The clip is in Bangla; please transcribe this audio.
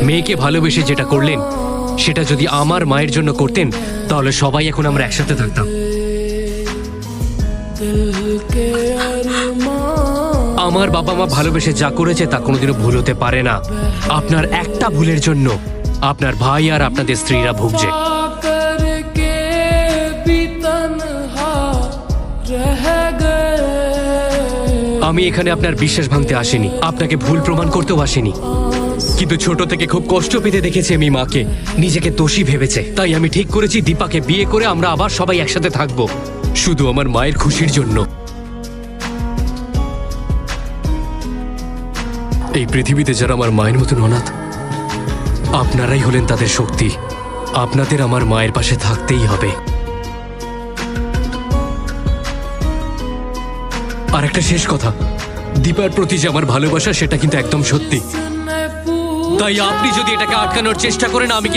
মেয়েকে ভালোবেসে যেটা করলেন সেটা যদি আমার মায়ের জন্য করতেন তাহলে সবাই এখন আমরা একসাথে থাকতাম। আমার বাবা মা ভালোবেসে যা করেছে তা কোনোদিনও ভুল হতে পারে না। আপনার একটা ভুলের জন্য আপনার ভাই আর আপনাদের স্ত্রীরা ভুগছে। আমি এখানে আপনার বিশ্বাস ভাঙতে আসিনি, আপনাকে ভুল প্রমাণ করতেও আসিনি, কিন্তু ছোট থেকে খুব কষ্ট পেতে দেখেছি আমি মাকে। নিজেকে দোষী ভেবেছে, তাই আমি ঠিক করেছি দীপাকে বিয়ে করে আমরা আবার সবাই একসাথে থাকবো, শুধু আমার মায়ের খুশির জন্য। এই পৃথিবীতে যারা আমার মায়ের মতন অনাথ, আপনারাই হলেন তাদের শক্তি। আপনাদের আমার মায়ের পাশে থাকতেই হবে। আর একটা শেষ কথা, দীপার প্রতি যে আমার ভালোবাসা সেটা কিন্তু একদম সত্যি। তাই আপনি যদি এটাকে আটকানোর চেষ্টা করেন আমি